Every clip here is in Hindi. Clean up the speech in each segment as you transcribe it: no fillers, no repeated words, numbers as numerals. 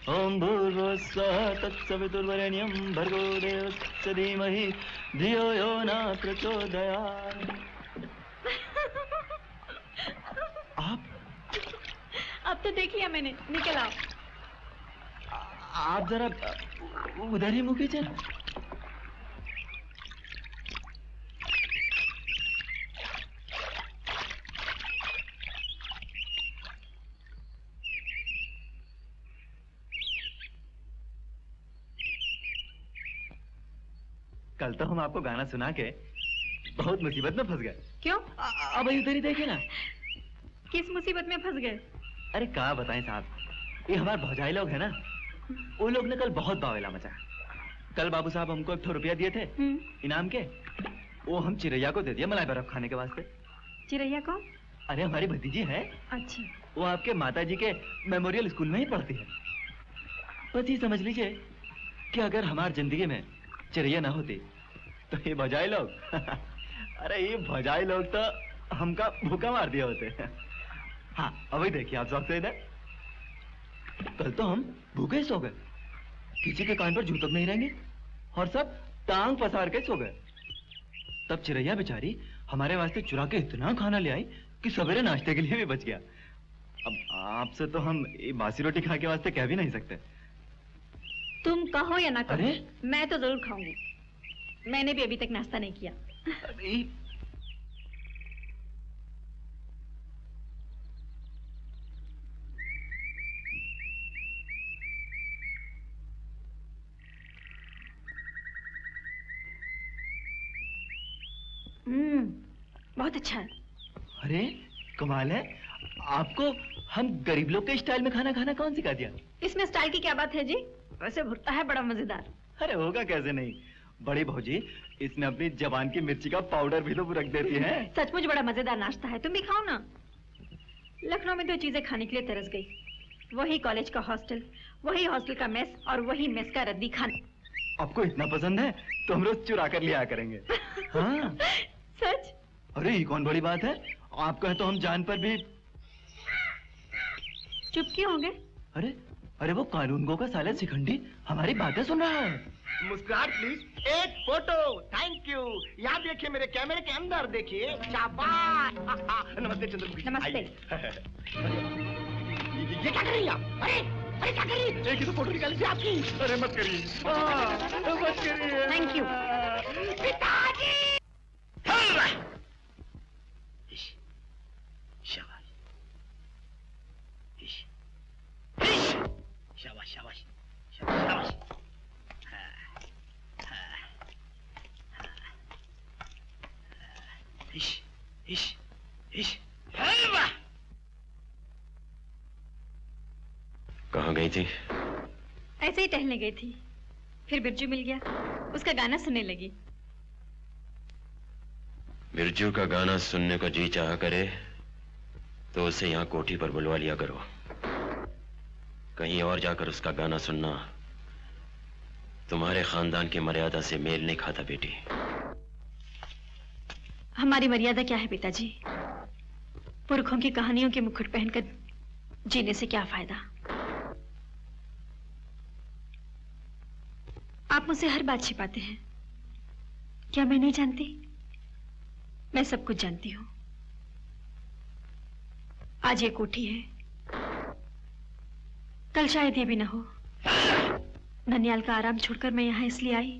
ओम भूर्भुवस्सुवः तत्सवितुर्वरेण्यं भर्गो देवस्य धीमहि धियो यो न प्रचोदयात्। आप? अब तो देख लिया मैंने, निकल आओ। आप जरा उधर ही मुँह कीजिए। कल तो हम आपको गाना सुना के बहुत मुसीबत में फंस गए। क्यों? अब इधर ही देखिए ना। किस मुसीबत में फंस गए? अरे क्या बताएं साहब, ये हमारे भौजाई लोग हैं ना, वो लोग ने कल बहुत बावेला मचाया। कल बाबू साहब हमको 1 रुपया दिए थे इनाम के, वो हम चिरैया को दे दिया मलाई बर्फ खाने के वास्ते। चिरैया कौन? अरे हमारी भतीजी है। अच्छा। वो आपके माताजी के मेमोरियल स्कूल में ही पढ़ती है। बस ये समझ लीजिए कि अगर हमारी जिंदगी में चिरैया ना होती तो ये भौजाई लोग अरे ये भौजाई लोग तो हमका भूखा मार दिया होते। हाँ अभी देखिए आप शौक से इधर, कल तो हम भूखे ही सो गए, किसी के कान पर जूं तक नहीं रहेंगे और सब टांग पसार के सो गए। तब चिरैया बेचारी हमारे वास्ते चुरा के इतना खाना ले आई कि सवेरे नाश्ते के लिए भी बच गया। अब आपसे तो हम बासी रोटी खा के वास्ते कह भी नहीं सकते। तुम कहो या ना कहो, अरे? मैं तो जरूर खाऊंगी। मैंने भी अभी तक नाश्ता नहीं किया। बहुत अच्छा है। अरे कमाल है, आपको हम गरीब लोग के स्टाइल में खाना खाना कौन सिखा दिया? इसमें स्टाइल की क्या बात है जी? वैसे भुट्टा है बड़ा मजेदार। अरे होगा कैसे नहीं, बड़ी भौजी इसमें अपनी जबान की मिर्ची का पाउडर भी तो रख देती है। सचमुच बड़ा मजेदार नाश्ता है, तुम भी खाओ ना। लखनऊ में 2 चीजें खाने के लिए तरस गई, वही कॉलेज का हॉस्टल, वही हॉस्टल का मेस और वही मेस का रद्दी खाना। आपको इतना पसंद है तो हम रोज चुरा कर लिया करेंगे। हाँ सच? अरे ये कौन बड़ी बात है, आप कहें तो हम जान पर भी। चुप क्यों होंगे? अरे अरे वो कानून गो का साले शिखंडी हमारी बातें सुन रहा है। मुस्कुराहट प्लीज, एक फोटो। Thank you. यहाँ देखिए, मेरे कैमरे के अंदर देखिए। शाबाश। नमस्ते चंद्रमुखी। नमस्ते। ये क्या कर रही हैं आप? अरे अरे क्या कर रही है? एक ही तो फोटो निकाली थी आपकी। अरे मत करिए, मत करिए। Thank you. पिताजी। शाबाश शाबाश शाबाश शाबाश। इश इश इश। कहाँ गई थी? ऐसे ही टहलने गई थी, फिर बिरजू मिल गया, उसका गाना सुनने लगी। बिरजू का गाना सुनने को जी चाह करे तो उसे यहाँ कोठी पर बुलवा लिया करो। कहीं और जाकर उसका गाना सुनना तुम्हारे खानदान की मर्यादा से मेल नहीं खाता बेटी। हमारी मर्यादा क्या है पिताजी? पुरखों की कहानियों के मुकुट पहनकर जीने से क्या फायदा? आप मुझसे हर बात छिपाते हैं, क्या मैं नहीं जानती? मैं सब कुछ जानती हूँ। आज ये कोठी है, कल शायद ये भी ना हो। ननियाल का आराम छोड़कर मैं यहाँ इसलिए आई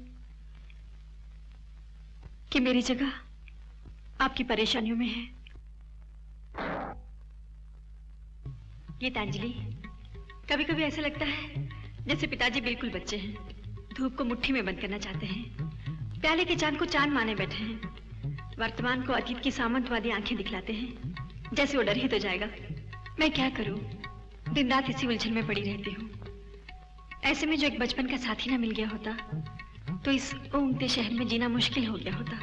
कि मेरी जगह आपकी परेशानियों में है। गीतांजलि, कभी कभी ऐसा लगता है जैसे पिताजी बिल्कुल बच्चे हैं, धूप को मुट्ठी में बंद करना चाहते हैं, प्याले के चांद को चांद माने बैठे हैं, वर्तमान को अतीत की सामंत वाली आंखें दिखलाते हैं, जैसे वो डर ही तो जाएगा। मैं क्या करूं, दिन रात इसी उलझन में पड़ी रहती हूँ। ऐसे में जो एक बचपन का साथी ना मिल गया होता तो इस ऊँघते शहर में जीना मुश्किल हो गया होता।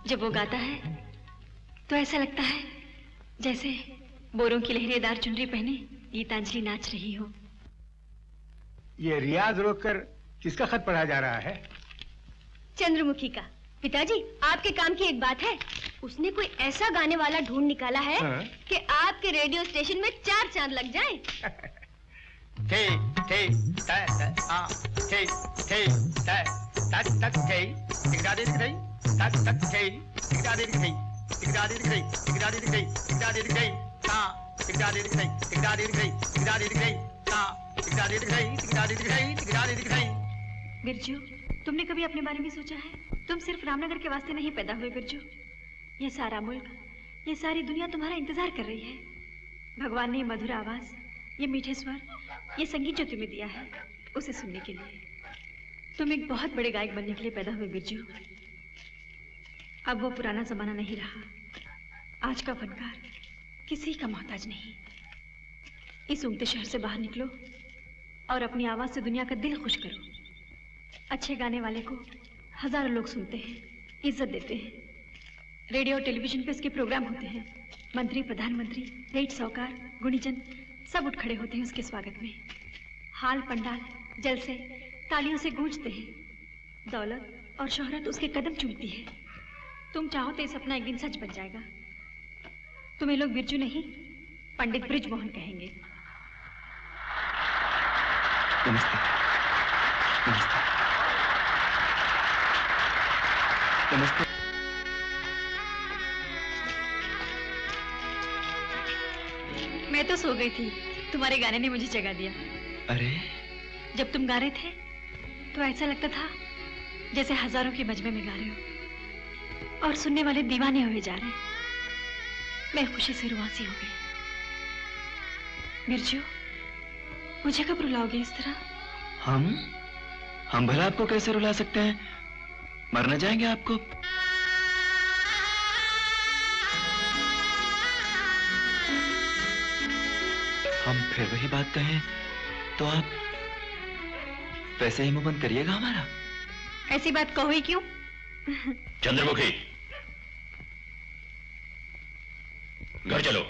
जब वो गाता है तो ऐसा लगता है जैसे बोरों की लहरेदार चुनरी पहने गीतांजलि नाच रही हो। ये रियाज रोककर किसका खत पढ़ा जा रहा है? चंद्रमुखी का। पिताजी, आपके काम की एक बात है, उसने कोई ऐसा गाने वाला ढूंढ निकाला है कि आपके रेडियो स्टेशन में 4 चांद लग जाएं। थे थे ता ता आ थे थे ता तक तक थे टिकरादे थे तक तक थे टिकरादे थे टिकरादे थे टिकरादे थे टिकरादे थे ता टिकरादे थे टिकरादे थे टिकरादे थे ता टिकरादे थे टिकरादे थे टिकरादे थे। बिरजू, तुमने कभी अपने बारे में सोचा है? तुम सिर्फ रामनगर के वास्ते नहीं पैदा हुए बिरजू। ये सारा मुल्क, ये सारी दुनिया तुम्हारा इंतजार कर रही है। भगवान ने ये मधुर आवाज, ये मीठे स्वर, ये संगीत जो तुम्हें दिया है, उसे सुनने के लिए। तुम एक बहुत बड़े गायक बनने के लिए पैदा हुए बिरजू। अब वो पुराना जमाना नहीं रहा। आज का फनकार किसी का मोहताज नहीं। इस उम्मते शहर से बाहर निकलो और अपनी आवाज से दुनिया का दिल खुश करो। अच्छे गाने वाले को हजारों लोग सुनते हैं, इज्जत देते हैं। रेडियो और टेलीविजन पे इसके प्रोग्राम होते हैं। मंत्री, प्रधानमंत्री, सेठ, साहूकार, गुणीजन सब उठ खड़े होते हैं उसके स्वागत में। हाल पंडाल जलसे तालियों से गूंजते हैं। दौलत और शोहरत उसके कदम चूमती है। तुम चाहो तो ये सपना एक दिन सच बन जाएगा। तुम्हें लोग बिरजू नहीं, पंडित ब्रिजमोहन कहेंगे। नमस्ते। नमस्ते। नमस्ते। मैं तो सो गई थी, तुम्हारे गाने ने मुझे जगा दिया। अरे, जब तुम गा रहे थे तो ऐसा लगता था जैसे हजारों के मजमे में गा रहे हो और सुनने वाले दीवाने हुए जा रहे। मैं खुशी से रुआसी हो गई। बिरजू, मुझे कब रुलाओगे इस तरह? हम भला आपको कैसे रुला सकते हैं? मरना जाएंगे आपको? हम फिर वही बात कहें तो आप वैसे ही मुंह बंद करिएगा हमारा? ऐसी बात कहो ही क्यों? चंद्रमुखी, घर चलो।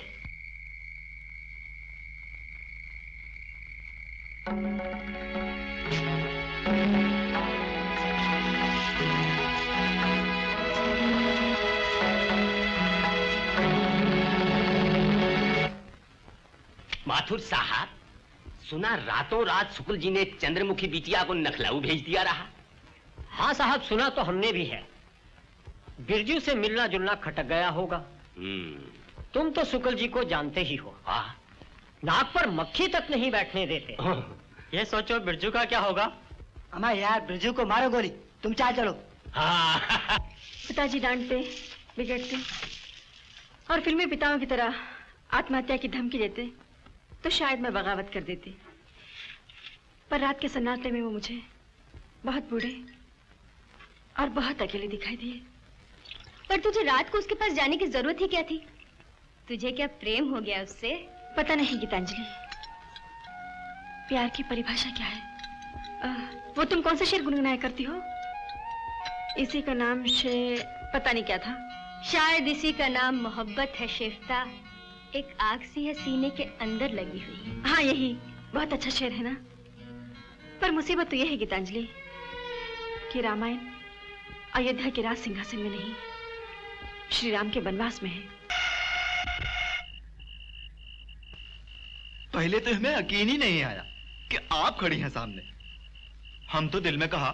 माथुर साहब, सुना रातों रात शुक्ल जी ने चंद्रमुखी बिटिया को नखलऊ भेज दिया रहा। हाँ साहब, सुना तो हमने भी है। बिरजू से मिलना जुलना खटक गया होगा। तुम तो शुक्ल जी को जानते ही हो। नाक पर मक्खी तक नहीं बैठने देते। ये सोचो बिरजू का क्या होगा। अम्मा यार, बिरजू को मारो गोली, तुम चाल चलो। हाँ। पिताजी डांटते, बिगड़ते और फिल्मी पिताओं की तरह आत्महत्या की धमकी देते तो शायद मैं बगावत कर देती। पर रात के सन्नाटे में वो मुझे बहुत बूढ़े और बहुत अकेले दिखाई दिए। पर तुझे रात को उसके पास जाने की जरूरत ही क्या थी? तुझे क्या प्रेम हो गया उससे? पता नहीं गीतांजलि, प्यार की परिभाषा क्या है? वो तुम कौन सा शेर गुनगुनाया करती हो? इसी का नाम शेर पता नहीं क्या था। शायद इसी का नाम मोहब्बत है शेफ्ता, एक आग सी है सीने के अंदर लगी हुई। हाँ यही, बहुत अच्छा शेर है ना। पर मुसीबत तो यह है गीतांजलि कि रामायण अयोध्या के राज सिंहासन में नहीं, श्री राम के वनवास में है। पहले तो हमें यकीन ही नहीं आया कि आप खड़ी हैं सामने। हम तो दिल में कहा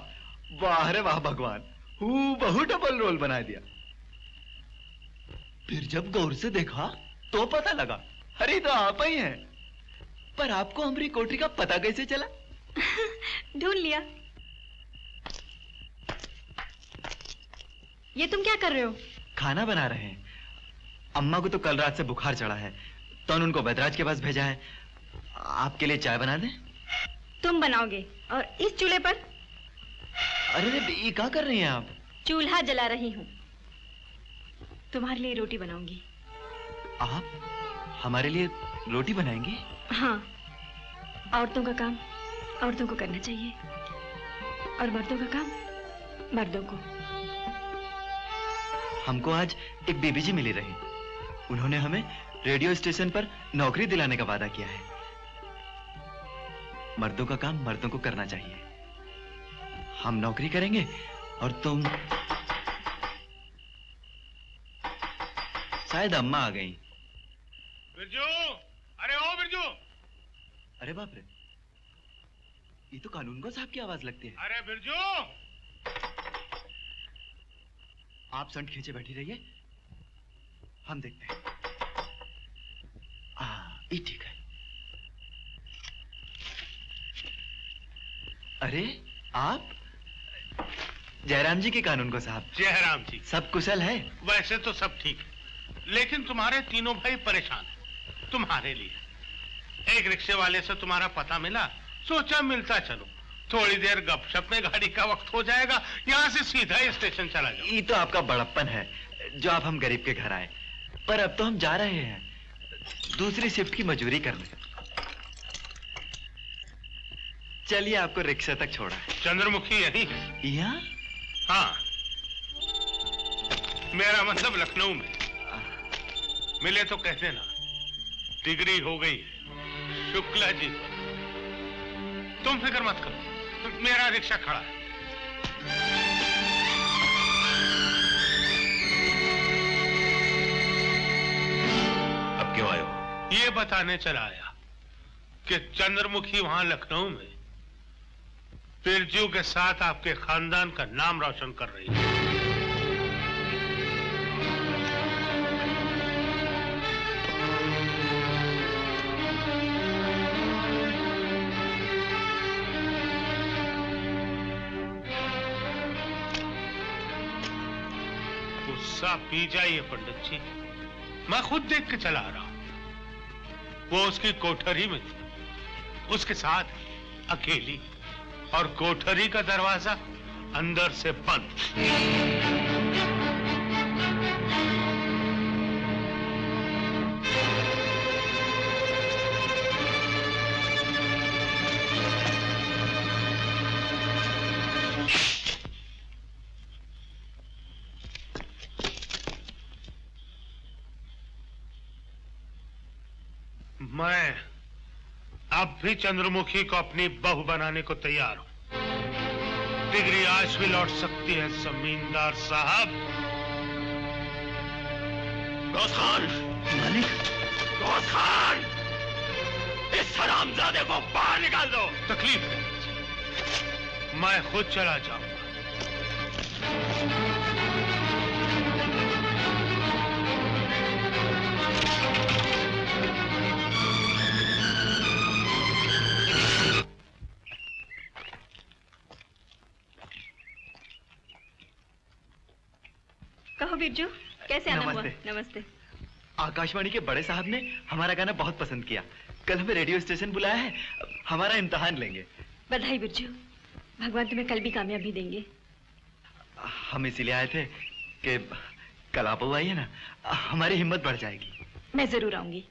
वाह रे वाह भगवान, हूबहू डबल रोल बना दिया। फिर जब गौर से देखा तो पता लगा अरे तो आप ही हैं। पर आपको हमारी कोठरी का पता कैसे चला? ढूंढ लिया। ये तुम क्या कर रहे हो? खाना बना रहे हैं। अम्मा को तो कल रात से बुखार चढ़ा है तो उनको बैदराज के पास भेजा है। आपके लिए चाय बना दें? तुम बनाओगे और इस चूल्हे पर? अरे ये क्या कर रही हैं आप? चूल्हा जला रही हूँ। तुम्हारे लिए रोटी बनाऊंगी। आप हमारे लिए रोटी बनाएंगी? हाँ, औरतों का काम औरतों को करना चाहिए और मर्दों का काम मर्दों को। हमको आज एक बीबी जी मिली रही। उन्होंने हमें रेडियो स्टेशन पर नौकरी दिलाने का वादा किया है। मर्दों का काम मर्दों को करना चाहिए। हम नौकरी करेंगे और तुम। शायद अम्मा आ गई। बिरजू, अरे ओ बिरजू। अरे बाप रे, ये तो कानून को साहब की आवाज लगती है। अरे बिरजू, आप संट खींचे बैठी रहिए, हम देखते हैं। ये ठीक है। अरे आप जयराम जी के कानून को साहब। जयराम जी, सब कुशल है? वैसे तो सब ठीक है, लेकिन तुम्हारे तीनों भाई परेशान हैं तुम्हारे लिए। एक रिक्शे वाले से तुम्हारा पता मिला, सोचा मिलता चलो, थोड़ी देर गपशप में गाड़ी का वक्त हो जाएगा, यहाँ से सीधा स्टेशन चला जाओ। ये तो आपका बड़प्पन है जो आप हम गरीब के घर आए, पर अब तो हम जा रहे हैं दूसरी शिफ्ट की मजूरी करने। चलिए आपको रिक्शा तक छोड़ा है। चंद्रमुखी यही है? यहाँ? हाँ, मेरा मतलब लखनऊ में। मिले तो कहते ना, डिग्री हो गई है शुक्ला जी को। तुम फिक्र मत करो, मेरा रिक्शा खड़ा है। अब क्यों आए हो? ये बताने चला आया कि चंद्रमुखी वहां लखनऊ में बिरजू के साथ आपके खानदान का नाम रोशन कर रही है। गुस्सा पी जाइए पंडित जी, मैं खुद देख के चला आ रहा हूं। वो उसकी कोठरी में थी, उसके साथ अकेली, और कोठरी का दरवाजा अंदर से बंद। मैं अब भी चंद्रमुखी को अपनी बहू बनाने को तैयार हूं। डिग्री आज भी लौट सकती है जमींदार साहब। गौस खान! मालिक! गौस खान! इस हरामजादे को बाहर निकाल दो। तकलीफ है, मैं खुद चला जाऊंगा। कहो बिरजू, कैसे आना हुआ? नमस्ते। नमस्ते। आकाशवाणी के बड़े साहब ने हमारा गाना बहुत पसंद किया, कल हमें रेडियो स्टेशन बुलाया है, हमारा इम्तिहान लेंगे। बधाई बिरजू, भगवान तुम्हें कल भी कामयाबी देंगे। हम इसीलिए आए थे कि कल आप आइए ना, हमारी हिम्मत बढ़ जाएगी। मैं जरूर आऊंगी।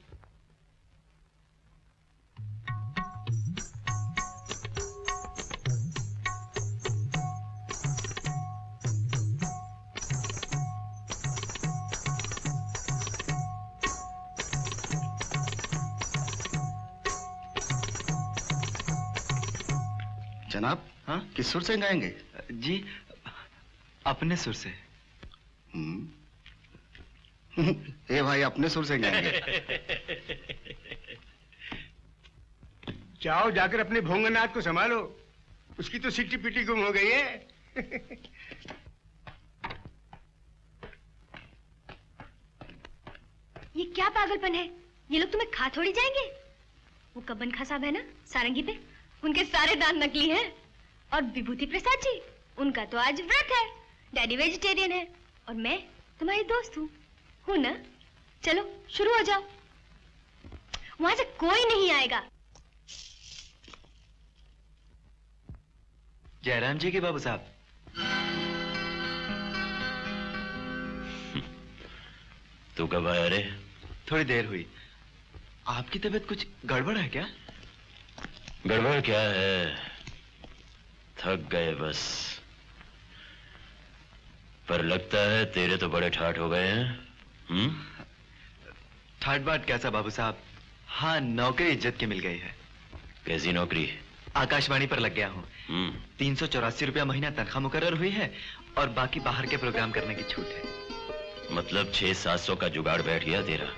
जनाब, हाँ, किस सुर से गाएंगे? जी, अपने सुर से। ए भाई, अपने सुर से गाएंगे। जाओ जाकर अपने भोंगनाथ को संभालो, उसकी तो सिट्टी पिट्टी गुम हो गई है। ये क्या पागलपन है? ये लोग तुम्हें खा थोड़ी जाएंगे। वो कब्बन खा साहब है ना सारंगी पे, उनके सारे दांत नकली हैं। और विभूति प्रसाद जी, उनका तो आज व्रत है, डैडी वेजिटेरियन है, और मैं तुम्हारी दोस्त हूँ ना? चलो शुरू हो जाओ, वहां से कोई नहीं आएगा। जयराम जी के बाबू साहब। तू कब आया रे? थोड़ी देर हुई। आपकी तबीयत कुछ गड़बड़ है क्या? गड़बड़ क्या है, थक गए बस। पर लगता है तेरे तो बड़े ठाठ हो गए हैं। ठाट बाट कैसा बाबू साहब? हाँ, नौकरी इज्जत की मिल गई है। कैसी नौकरी? आकाशवाणी पर लग गया हूँ। 384 रुपया महीना तनख्वाह मुकर्रर हुई है, और बाकी बाहर के प्रोग्राम करने की छूट है। मतलब 600-700 का जुगाड़ बैठ गया तेरा।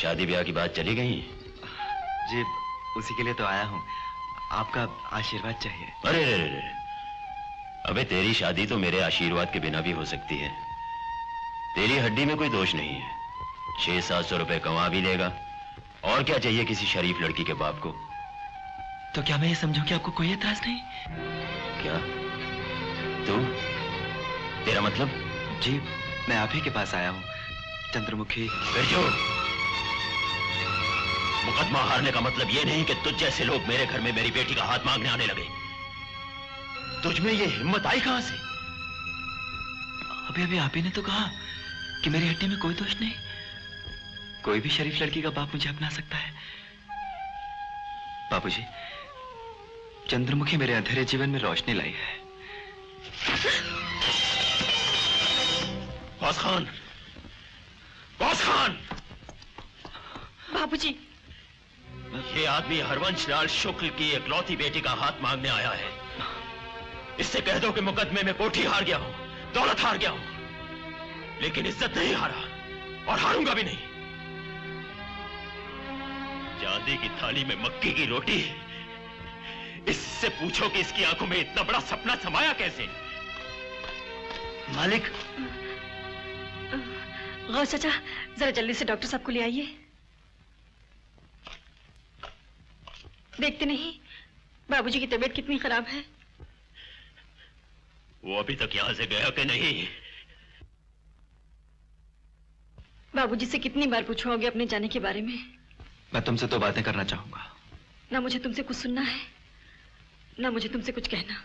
शादी ब्याह की बात चली गई? जी, उसी के लिए तो आया हूँ। आपका आशीर्वाद चाहिए। अरे रे रे रे, अबे तेरी शादी तो मेरे आशीर्वाद के बिना भी हो सकती है। तेरी हड्डी में कोई दोष नहीं है। 600-700 रुपए कमा भी लेगा, और क्या चाहिए किसी शरीफ लड़की के बाप को। तो क्या मैं ये समझूं कि आपको कोई एतराज नहीं? क्या तू, तेरा मतलब? जी, मैं आप ही के पास आया हूँ चंद्रमुखी। बिरजू, मुकदमा हारने का मतलब ये नहीं कि तुझ जैसे लोग मेरे घर में मेरी बेटी का हाथ मांगने आने लगे। तुझ में ये हिम्मत आई कहां से? अभी अभी आप ही ने तो कहा कि मेरी हड्डी में कोई दोष नहीं। कोई भी शरीफ लड़की का बाप मुझे अपना सकता है। बाबूजी, चंद्रमुखी मेरे अंधेरे जीवन में रोशनी लाई है। Boss Khan, boss Khan! बाबूजी, ये आदमी हरवंश लाल शुक्ल की इकलौती बेटी का हाथ मांगने आया है। इससे कह दो कि मुकदमे में कोठी हार गया हूं, दौलत हार गया हूं, लेकिन इज्जत नहीं हारा और हारूंगा भी नहीं। चांदी की थाली में मक्की की रोटी, इससे पूछो कि इसकी आंखों में इतना बड़ा सपना समाया कैसे? मालिक। गौस चाचा, जरा जल्दी से डॉक्टर साहब को ले आइए। देखते नहीं बाबूजी की तबीयत कितनी खराब है। वो अभी तक यहां से गया कि नहीं? बाबूजी से कितनी बार पूछोगे अपने जाने के बारे में? मैं तुमसे तो बातें करना चाहूंगा। ना मुझे तुमसे कुछ सुनना है, ना मुझे तुमसे कुछ कहना।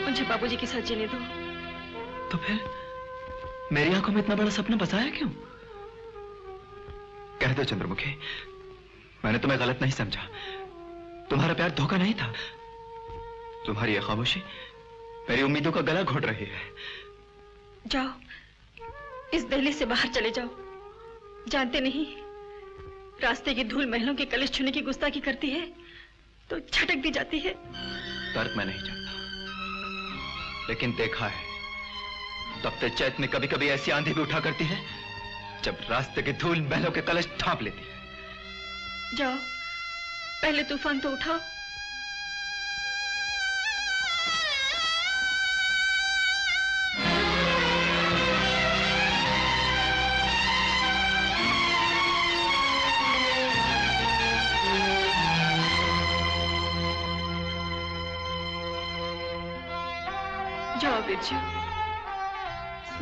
मुझे बाबूजी के साथ जीने दो। तो फिर मेरी आंखों में इतना बड़ा सपना बसाया क्यों? कह दो चंद्रमुखी, मैंने तुम्हें गलत नहीं समझा। तुम्हारा प्यार धोखा नहीं था। तुम्हारी ये खामोशी मेरी उम्मीदों का गला घोट रही है। जाओ, इस दहलीज से बाहर चले जाओ। जानते नहीं, रास्ते की धूल महलों के कलश छूने की गुस्ताखी करती है तो झटक दी जाती है। तर्क मैं नहीं जानता, लेकिन देखा है तपते चैत में कभी कभी ऐसी आंधी भी उठा करती है जब रास्ते की धूल महलों के कलश ढांप लेती है। जाओ, पहले तूफान तो उठाओ। जाओ बिरजू,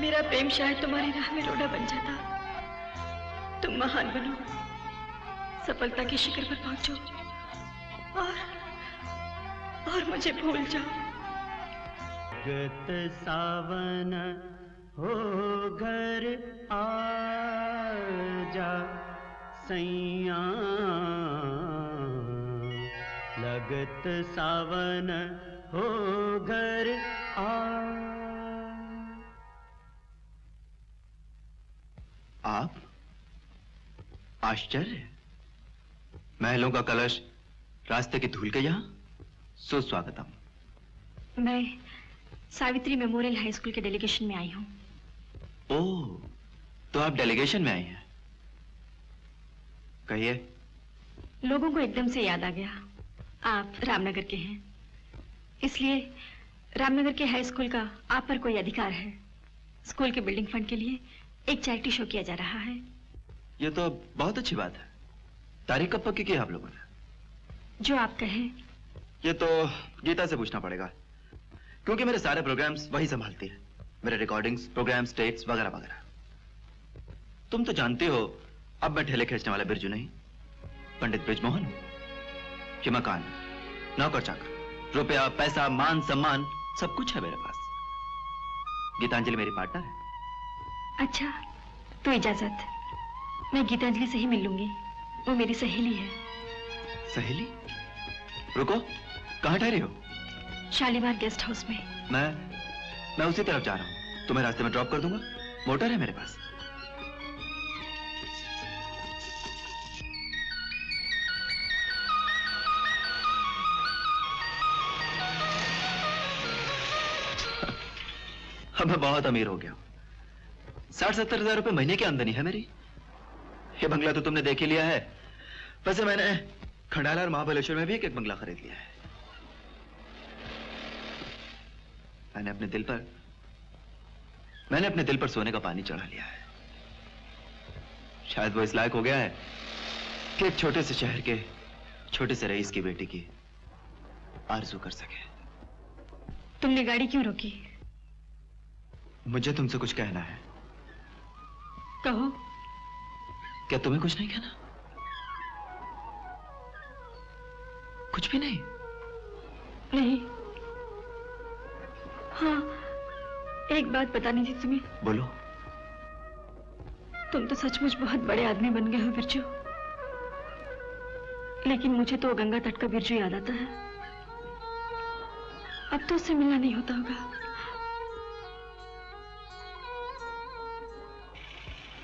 मेरा प्रेम शायद तुम्हारी राह में रोड़ा बन जाता। तुम महान बनो, सफलता के शिखर पर पहुंचो और मुझे भूल जाओ। गत सावन हो घर आ जा सैया, लगत सावन हो घर आ। आप? आश्चर्य, महलों का कलश रास्ते की धूल के यहां? सुस्वागतम। मैं सावित्री मेमोरियल हाई स्कूल के डेलीगेशन में आई हूँ। ओह, तो आप डेलीगेशन में आई हैं। कहिए। लोगों को एकदम से याद आ गया, आप रामनगर के हैं, इसलिए रामनगर के हाई स्कूल का आप पर कोई अधिकार है। स्कूल के बिल्डिंग फंड के लिए एक चैरिटी शो किया जा रहा है। ये तो बहुत अच्छी बात है। तारीख कब पक्की की है आप लोगों ने? जो आप कहें। ये तो गीता से पूछना पड़ेगा, क्योंकि मेरे सारे प्रोग्राम्स वही संभालती है। मेरे रिकॉर्डिंग्स, प्रोग्राम्स, डेट्स वगैरह वगैरह। तुम तो जानते हो अब मैं ठेले खींचने वाला बिरजू नहीं, पंडित बृजमोहन। कि मकान, नौकर चाकर, रुपया, पैसा, मान सम्मान सब कुछ है मेरे पास। गीतांजलि मेरी पार्टनर है। अच्छा, तो इजाजत, मैं गीतांजलि से ही मिल लूंगी। वो मेरी सहेली है। सहेली? रुको, कहाँ ठहरे हो? शालीमार गेस्ट हाउस में। मैं उसी तरफ जा रहा हूँ। तुम्हें रास्ते में ड्रॉप कर दूंगा। मोटर है मेरे पास। अब मैं बहुत अमीर हो गया हूं। 60-70 हजार रुपए महीने की आमदनी है मेरी। ये बंगला तो तुमने देख ही लिया है। वैसे मैंने खंडाला और महाबलेश्वर में भी एक बंगला खरीद लिया है। मैंने अपने दिल पर सोने का पानी चढ़ा लिया है। शायद वो इस लायक हो गया है कि एक छोटे से शहर के छोटे से रईस की बेटी की आरज़ू कर सके। तुमने गाड़ी क्यों रोकी? मुझे तुमसे कुछ कहना है। कहो। क्या तुम्हें कुछ नहीं कहना? कुछ भी नहीं? नहीं। हाँ, एक बात बतानी थी तुम्हें। बोलो। तुम तो सचमुच बहुत बड़े आदमी बन गए हो बिरजू, लेकिन मुझे तो गंगा तट का बिरजू याद आता है। अब तो उससे मिलना नहीं होता होगा।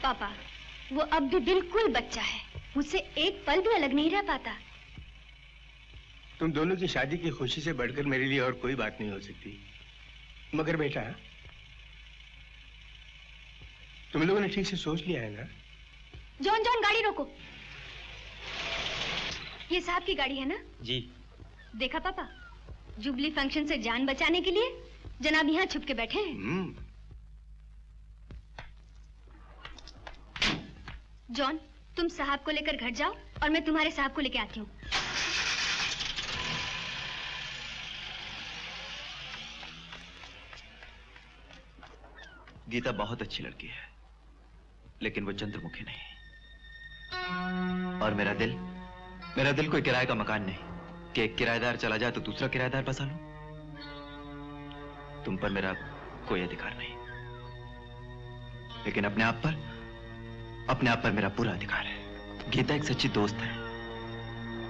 पापा, वो अब भी बिल्कुल बच्चा है, मुझसे एक पल भी अलग नहीं रह पाता। तुम दोनों की शादी की खुशी से बढ़कर मेरे लिए और कोई बात नहीं हो सकती। मगर बेटा, तुम लोगों ने ठीक से सोच लिया है ना? जॉन जॉन, गाड़ी रोको। ये साहब की गाड़ी है ना? जी। देखा पापा, जुबली फंक्शन से जान बचाने के लिए जनाब यहाँ छुप के बैठे हैं। जॉन, तुम साहब को लेकर घर जाओ और मैं तुम्हारे साहब को लेकर आती हूँ। गीता बहुत अच्छी लड़की है, लेकिन वो चंद्रमुखी नहीं। और मेरा दिल कोई किराए का मकान नहीं कि एक किराएदार चला जाए तो दूसरा किराएदार बसा लूं। तुम पर मेरा कोई अधिकार नहीं, लेकिन अपने आप पर मेरा पूरा अधिकार है। गीता एक सच्ची दोस्त है,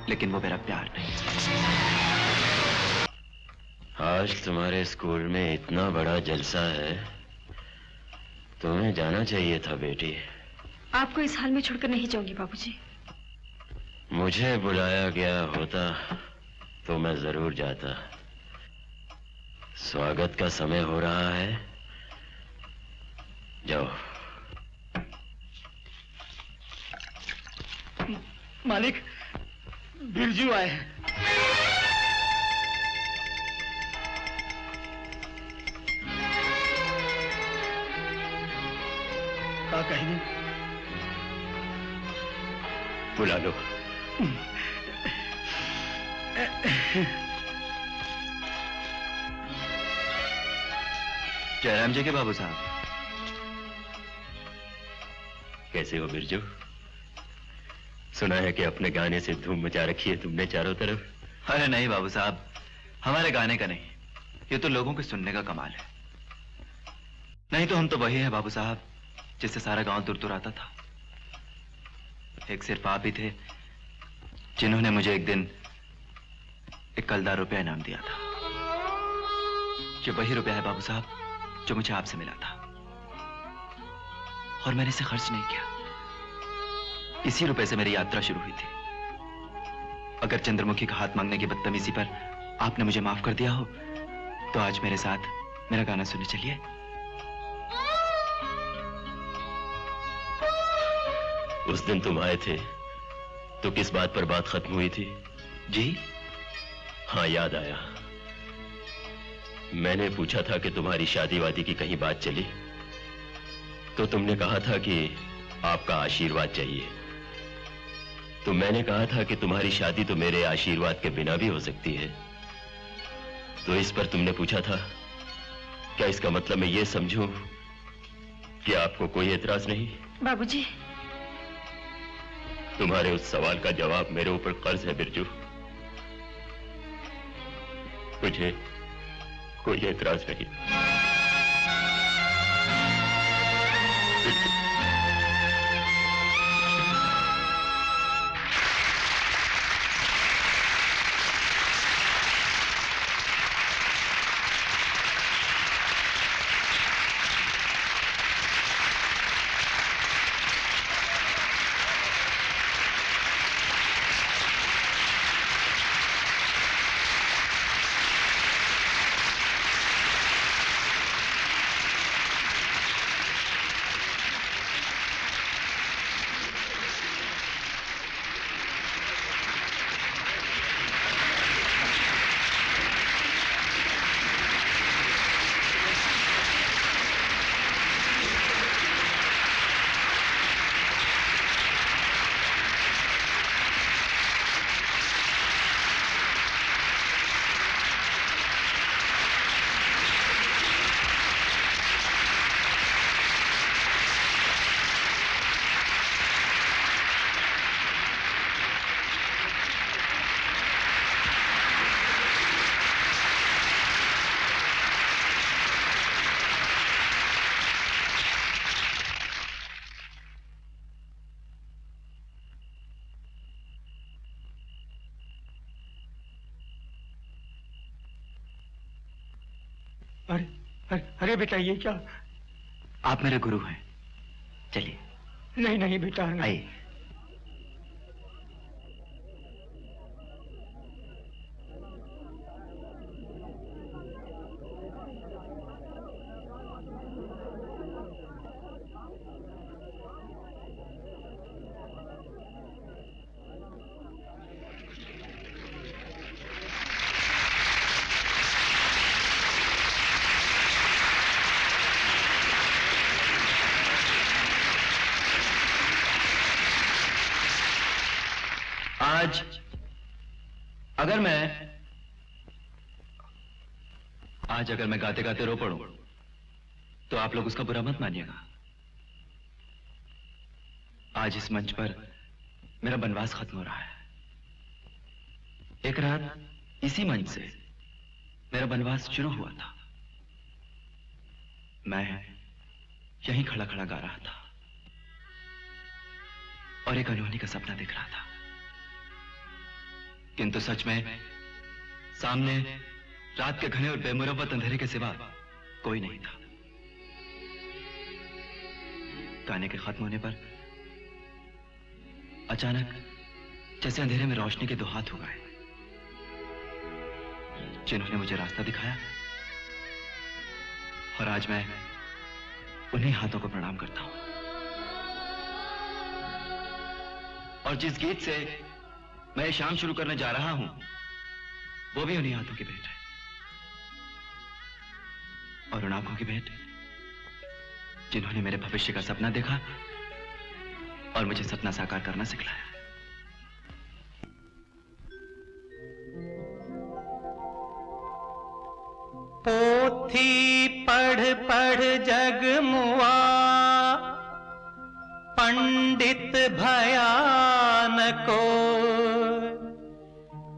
लेकिन वो मेरा प्यार नहीं। आज तुम्हारे स्कूल में इतना बड़ा जलसा है, तुम्हें जाना चाहिए था बेटी। आपको इस हाल में छोड़कर नहीं जाऊंगी बाबूजी। मुझे बुलाया गया होता तो मैं जरूर जाता। स्वागत का समय हो रहा है, जाओ। मालिक, बिरजू आए। कहीं बुला लो। जयराम जी के बाबू साहब, कैसे हो बिरजू? सुना है कि अपने गाने से धूम मचा रखी है तुमने चारों तरफ। अरे नहीं बाबू साहब, हमारे गाने का नहीं, ये तो लोगों के सुनने का कमाल है। नहीं तो हम तो वही हैं बाबू साहब जिससे सारा गांव दूर दूर आता था। एक सिर्फ आप ही थे जिन्होंने मुझे एक दिन 1 रुपया इनाम दिया था। ये वही रुपया है बाबू साहब जो मुझे आपसे मिला था, और मैंने इसे खर्च नहीं किया। इसी रुपए से मेरी यात्रा शुरू हुई थी। अगर चंद्रमुखी का हाथ मांगने की बदतमीजी पर आपने मुझे माफ कर दिया हो, तो आज मेरे साथ मेरा गाना सुनने चलिए। उस दिन तुम आए थे तो किस बात पर बात खत्म हुई थी? जी हाँ, याद आया। मैंने पूछा था कि तुम्हारी शादी वादी की कहीं बात चली, तो तुमने कहा था कि आपका आशीर्वाद चाहिए। तो मैंने कहा था कि तुम्हारी शादी तो मेरे आशीर्वाद के बिना भी हो सकती है। तो इस पर तुमने पूछा था, क्या इसका मतलब मैं ये समझूं कि आपको कोई एतराज नहीं? बाबूजी, तुम्हारे उस सवाल का जवाब मेरे ऊपर कर्ज है बिरजू। मुझे कोई एतराज नहीं। अरे बेटा ये क्या? आप मेरे गुरु हैं, चलिए। नहीं नहीं बेटा नहीं। आइए। आज अगर मैं गाते गाते रो पड़ूं तो आप लोग उसका बुरा मत मानिएगा। आज इस मंच पर मेरा वनवास खत्म हो रहा है। एक रात इसी मंच से मेरा वनवास शुरू हुआ था। मैं यहीं खड़ा खड़ा गा रहा था और एक अनहोनी का सपना देख रहा था, किंतु सच में सामने रात के घने और बेमुरव्वत अंधेरे के सिवा कोई नहीं था। गाने के खत्म होने पर अचानक जैसे अंधेरे में रोशनी के दो हाथ उगाए, जिन्होंने मुझे रास्ता दिखाया, और आज मैं उन्हीं हाथों को प्रणाम करता हूं। और जिस गीत से मैं ये शाम शुरू करने जा रहा हूं, वो भी उन्हीं हाथों की भेंट है, और उन आंखों की भेंट जिन्होंने मेरे भविष्य का सपना देखा और मुझे सपना साकार करना सिखलाया। पोथी पढ़ पढ़ जग मुआ, पंडित भयान को,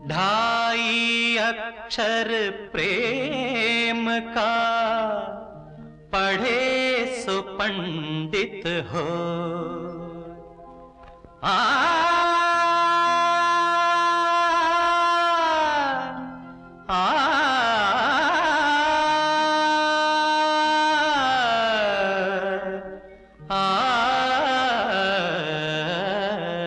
ढाई अक्षर प्रेम का, पढ़े सो पंडित हो।